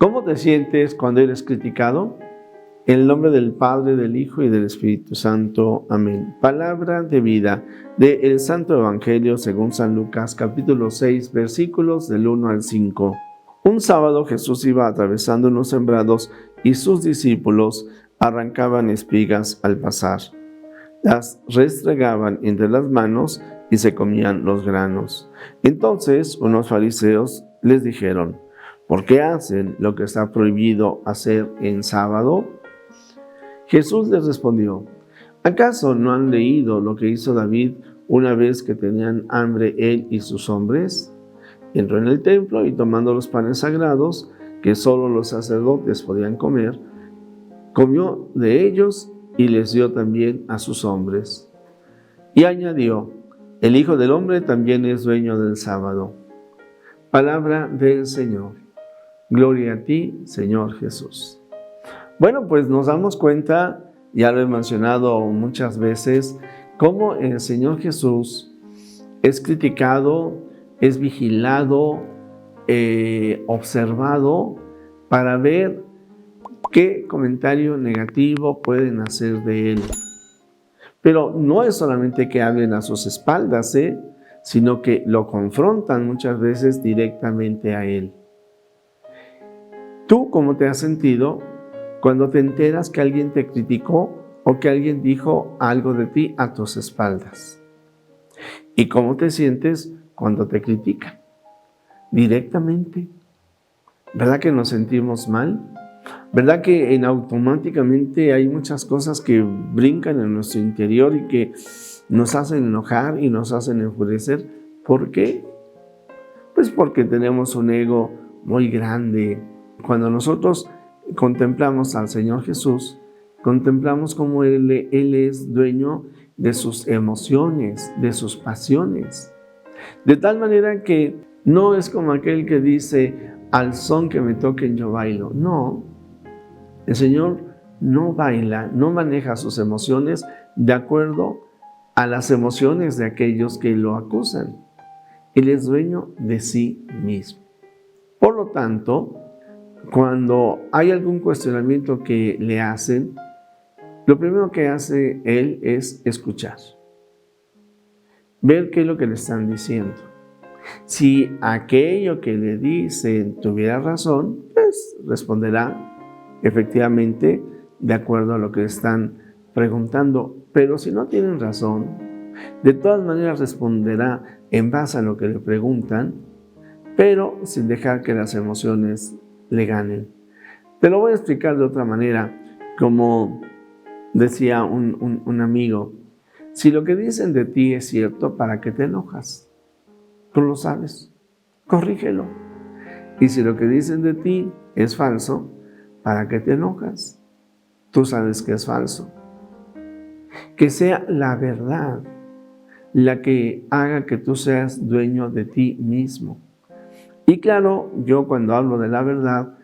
¿Cómo te sientes cuando eres criticado? En el nombre del Padre, del Hijo y del Espíritu Santo. Amén. Palabra de vida del Santo Evangelio según San Lucas, capítulo 6, versículos del 1 al 5. Un sábado Jesús iba atravesando unos sembrados y sus discípulos arrancaban espigas al pasar. Las restregaban entre las manos y se comían los granos. Entonces unos fariseos les dijeron: ¿por qué hacen lo que está prohibido hacer en sábado? Jesús les respondió: ¿acaso no han leído lo que hizo David una vez que tenían hambre él y sus hombres? Entró en el templo y tomando los panes sagrados, que solo los sacerdotes podían comer, comió de ellos y les dio también a sus hombres. Y añadió: el Hijo del Hombre también es dueño del sábado. Palabra del Señor. Gloria a ti, Señor Jesús. Bueno, pues nos damos cuenta, ya lo he mencionado muchas veces, cómo el Señor Jesús es criticado, es vigilado, observado para ver qué comentario negativo pueden hacer de Él. Pero no es solamente que hablen a sus espaldas, sino que lo confrontan muchas veces directamente a Él. ¿Tú cómo te has sentido cuando te enteras que alguien te criticó o que alguien dijo algo de ti a tus espaldas? ¿Y cómo te sientes cuando te critican directamente? ¿Verdad que nos sentimos mal? ¿Verdad que automáticamente hay muchas cosas que brincan en nuestro interior y que nos hacen enojar y nos hacen enfurecer? ¿Por qué? Pues porque tenemos un ego muy grande. Cuando nosotros contemplamos al Señor Jesús, contemplamos cómo Él es dueño de sus emociones, de sus pasiones. De tal manera que no es como aquel que dice: al son que me toquen yo bailo. No, el Señor no baila, no maneja sus emociones de acuerdo a las emociones de aquellos que lo acusan. Él es dueño de sí mismo. Por lo tanto, cuando hay algún cuestionamiento que le hacen, lo primero que hace Él es escuchar, ver qué es lo que le están diciendo. Si aquello que le dicen tuviera razón, pues responderá efectivamente de acuerdo a lo que le están preguntando. Pero si no tienen razón, de todas maneras responderá en base a lo que le preguntan, pero sin dejar que las emociones le ganen. Te lo voy a explicar de otra manera, como decía un amigo: si lo que dicen de ti es cierto, ¿para qué te enojas? Tú lo sabes, corrígelo. Y si lo que dicen de ti es falso, ¿para qué te enojas? Tú sabes que es falso. Que sea la verdad la que haga que tú seas dueño de ti mismo. Y claro, yo cuando hablo de la verdad,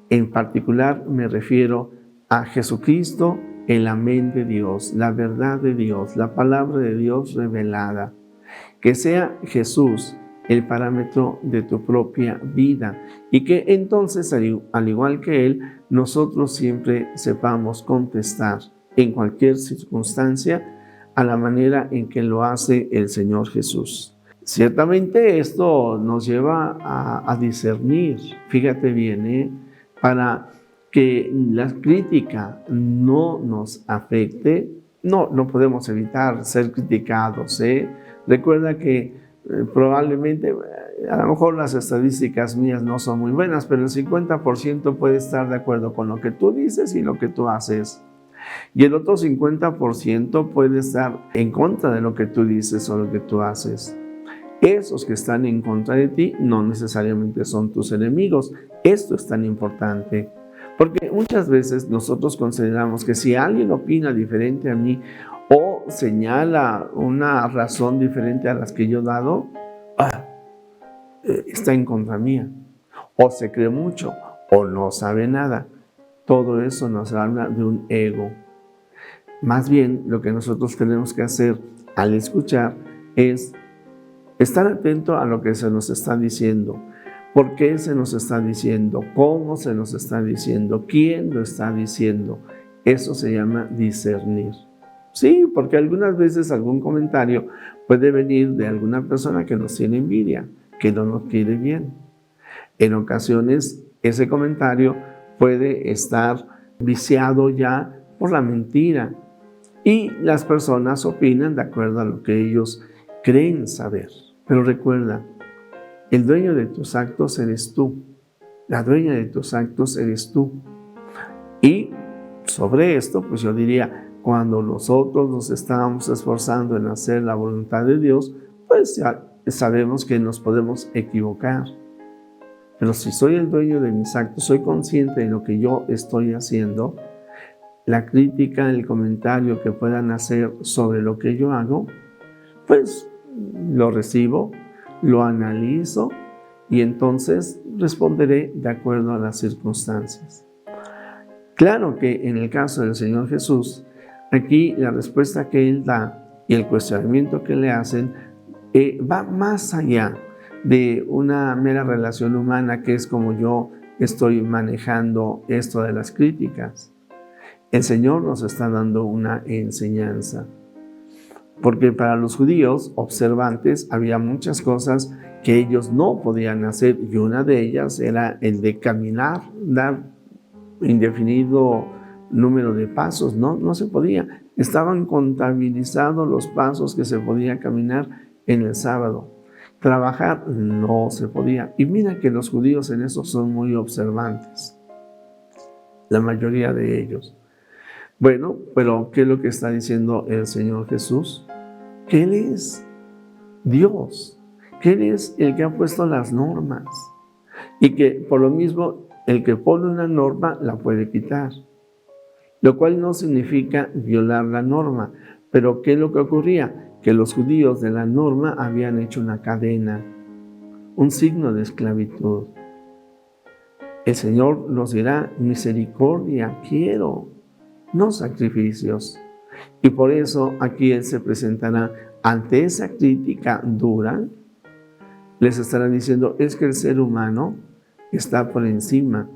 en particular me refiero a Jesucristo, el amén de Dios, la verdad de Dios, la palabra de Dios revelada. Que sea Jesús el parámetro de tu propia vida y que entonces, al igual que Él, nosotros siempre sepamos contestar en cualquier circunstancia a la manera en que lo hace el Señor Jesús. Ciertamente esto nos lleva a discernir, fíjate bien, para que la crítica no nos afecte. No podemos evitar ser criticados, Recuerda que probablemente, a lo mejor las estadísticas mías no son muy buenas, pero el 50% puede estar de acuerdo con lo que tú dices y lo que tú haces. Y el otro 50% puede estar en contra de lo que tú dices o lo que tú haces. Esos que están en contra de ti no necesariamente son tus enemigos. Esto es tan importante, porque muchas veces nosotros consideramos que si alguien opina diferente a mí o señala una razón diferente a las que yo he dado, está en contra mía, o se cree mucho, o no sabe nada. Todo eso nos habla de un ego. Más bien, lo que nosotros tenemos que hacer al escuchar es estar atento a lo que se nos está diciendo, ¿Por qué se nos está diciendo? ¿Cómo se nos está diciendo? ¿Quién lo está diciendo? Eso se llama discernir. Sí, porque algunas veces algún comentario puede venir de alguna persona que nos tiene envidia, que no nos quiere bien. En ocasiones ese comentario puede estar viciado ya por la mentira y las personas opinan de acuerdo a lo que ellos creen saber. Pero recuerda, el dueño de tus actos eres tú, la dueña de tus actos eres tú. Y sobre esto, pues yo diría, cuando nosotros nos estábamos esforzando en hacer la voluntad de Dios, pues ya sabemos que nos podemos equivocar. Pero si soy el dueño de mis actos, soy consciente de lo que yo estoy haciendo, la crítica, el comentario que puedan hacer sobre lo que yo hago, pues lo recibo, lo analizo y entonces responderé de acuerdo a las circunstancias. Claro que en el caso del Señor Jesús, aquí la respuesta que Él da y el cuestionamiento que le hacen va más allá de una mera relación humana, que es como yo estoy manejando esto de las críticas. El Señor nos está dando una enseñanza, porque para los judíos observantes había muchas cosas que ellos no podían hacer, y una de ellas era el de caminar, dar indefinido número de pasos, no se podía. Estaban contabilizados los pasos que se podía caminar en el sábado. Trabajar no se podía. Y mira que los judíos en eso son muy observantes, la mayoría de ellos. Bueno, pero ¿qué es lo que está diciendo el Señor Jesús? Que Él es Dios, que Él es el que ha puesto las normas y que por lo mismo el que pone una norma la puede quitar, lo cual no significa violar la norma. Pero ¿qué es lo que ocurría? Que los judíos de la norma habían hecho una cadena, un signo de esclavitud. El Señor nos dirá, misericordia quiero, no sacrificios. Y por eso aquí Él se presentará ante esa crítica dura, les estará diciendo, es que el ser humano está por encima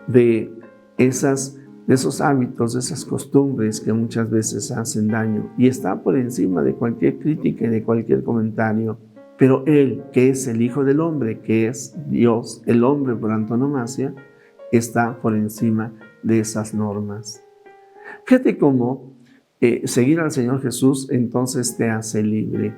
de esos hábitos, de esas costumbres que muchas veces hacen daño, y está por encima de cualquier crítica y de cualquier comentario. Pero Él, que es el Hijo del Hombre, que es Dios, el hombre por antonomasia, está por encima de esas normas. Fíjate cómo seguir al Señor Jesús entonces te hace libre.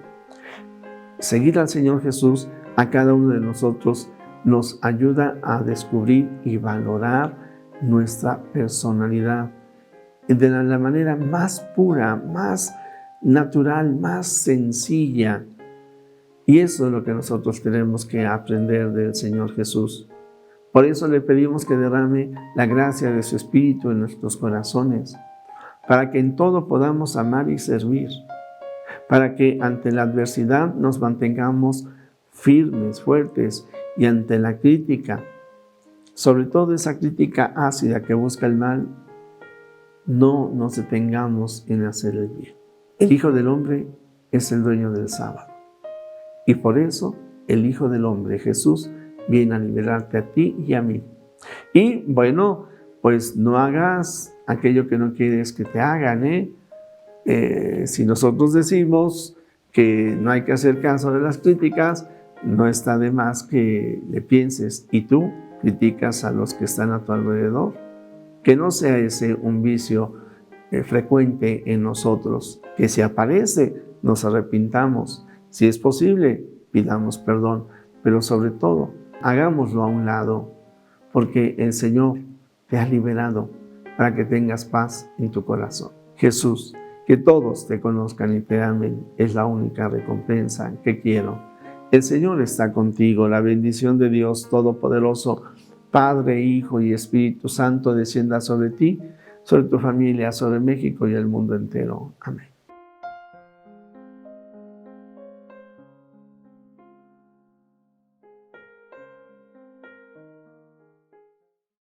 Seguir al Señor Jesús a cada uno de nosotros nos ayuda a descubrir y valorar nuestra personalidad de la manera más pura, más natural, más sencilla. Y eso es lo que nosotros tenemos que aprender del Señor Jesús. Por eso le pedimos que derrame la gracia de su Espíritu en nuestros corazones, para que en todo podamos amar y servir, para que ante la adversidad nos mantengamos firmes, fuertes, y ante la crítica, sobre todo esa crítica ácida que busca el mal, no nos detengamos en hacer el bien. El Hijo del Hombre es el dueño del sábado, y por eso el Hijo del Hombre, Jesús, viene a liberarte a ti y a mí. Y bueno, pues no hagas aquello que no quieres que te hagan, si nosotros decimos que no hay que hacer caso de las críticas, no está de más que le pienses, y tú criticas a los que están a tu alrededor. Que no sea ese un vicio frecuente en nosotros, que si aparece nos arrepintamos, si es posible pidamos perdón, pero sobre todo hagámoslo a un lado, porque el Señor te ha liberado para que tengas paz en tu corazón. Jesús, que todos te conozcan y te amen, es la única recompensa que quiero. El Señor está contigo, la bendición de Dios Todopoderoso, Padre, Hijo y Espíritu Santo, descienda sobre ti, sobre tu familia, sobre México y el mundo entero. Amén.